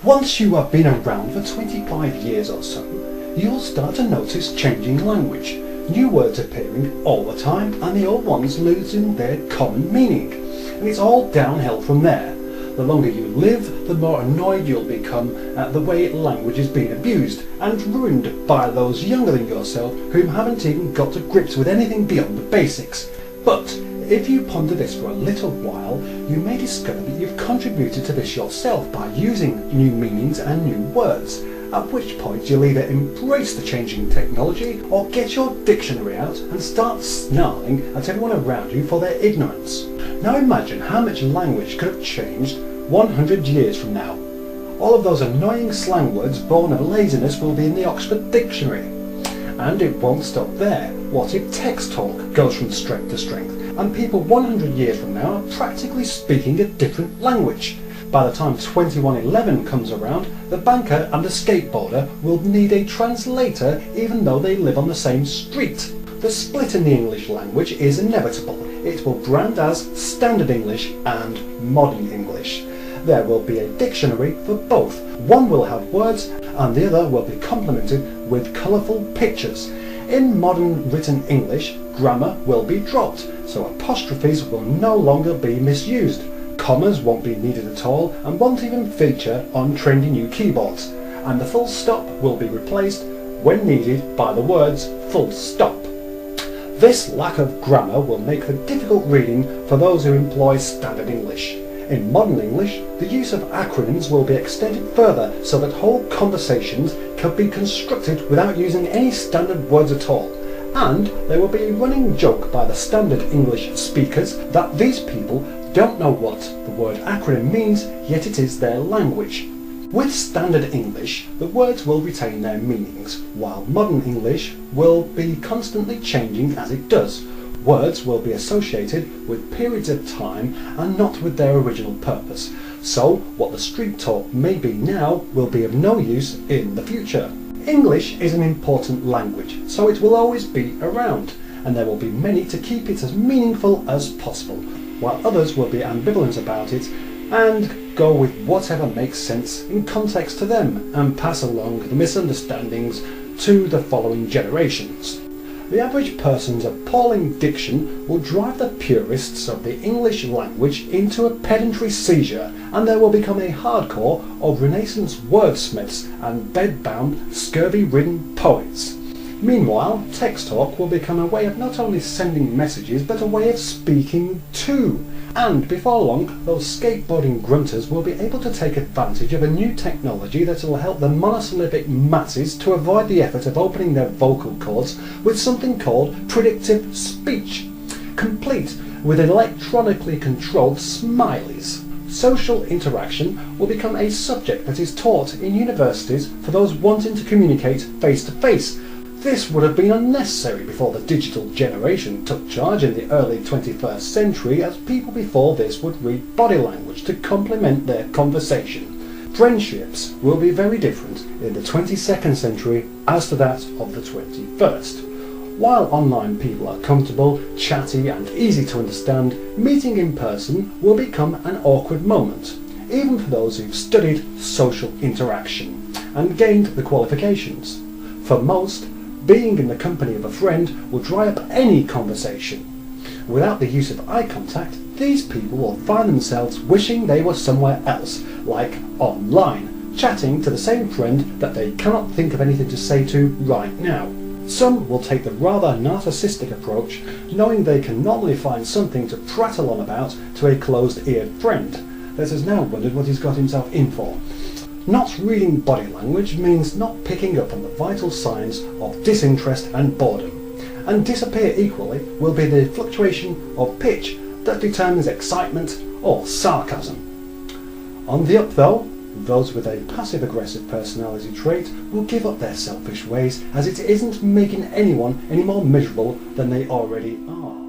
Once you have been around for 25 years or so, you'll start to notice changing language, new words appearing all the time and the old ones losing their common meaning. And it's all downhill from there. The longer you live, the more annoyed you'll become at the way language is being abused and ruined by those younger than yourself who haven't even got to grips with anything beyond the basics. But if you ponder this for a little while, you may discover that you've contributed to this yourself by using new meanings and new words, at which point you'll either embrace the changing technology or get your dictionary out and start snarling at everyone around you for their ignorance. Now imagine how much language could have changed 100 years from now. All of those annoying slang words born of laziness will be in the Oxford Dictionary. And it won't stop there. What if text talk goes from strength to strength and people 100 years from now are practically speaking a different language? By the time 2111 comes around, the banker and the skateboarder will need a translator even though they live on the same street. The split in the English language is inevitable. It will brand as Standard English and Modern English. There will be a dictionary for both. One will have words and the other will be complemented with colourful pictures. In modern written English, grammar will be dropped, so apostrophes will no longer be misused. Commas won't be needed at all and won't even feature on trendy new keyboards. And the full stop will be replaced, when needed, by the words full stop. This lack of grammar will make for difficult reading for those who employ Standard English. In modern English, the use of acronyms will be extended further so that whole conversations can be constructed without using any standard words at all. And there will be a running joke by the Standard English speakers that these people don't know what the word acronym means, yet it is their language. With Standard English, the words will retain their meanings, while Modern English will be constantly changing as it does. Words will be associated with periods of time and not with their original purpose. So, what the street talk may be now will be of no use in the future. English is an important language, so it will always be around, and there will be many to keep it as meaningful as possible, while others will be ambivalent about it and go with whatever makes sense in context to them and pass along the misunderstandings to the following generations. The average person's appalling diction will drive the purists of the English language into a pedantry seizure, and there will become a hardcore of Renaissance wordsmiths and bed-bound, scurvy-ridden poets. Meanwhile, text talk will become a way of not only sending messages but a way of speaking too. And before long, those skateboarding grunters will be able to take advantage of a new technology that will help the monosyllabic masses to avoid the effort of opening their vocal cords with something called predictive speech, complete with electronically controlled smileys. Social interaction will become a subject that is taught in universities for those wanting to communicate face to face. This would have been unnecessary before the digital generation took charge in the early 21st century, as people before this would read body language to complement their conversation. Friendships will be very different in the 22nd century as to that of the 21st. While online people are comfortable, chatty and easy to understand, meeting in person will become an awkward moment, even for those who've studied social interaction and gained the qualifications. For most, being in the company of a friend will dry up any conversation. Without the use of eye contact, these people will find themselves wishing they were somewhere else, like online, chatting to the same friend that they cannot think of anything to say to right now. Some will take the rather narcissistic approach, knowing they can normally find something to prattle on about to a closed-eared friend that has now wondered what he's got himself in for. Not reading body language means not picking up on the vital signs of disinterest and boredom, and disappear equally will be the fluctuation of pitch that determines excitement or sarcasm. On the up though, those with a passive-aggressive personality trait will give up their selfish ways, as it isn't making anyone any more miserable than they already are.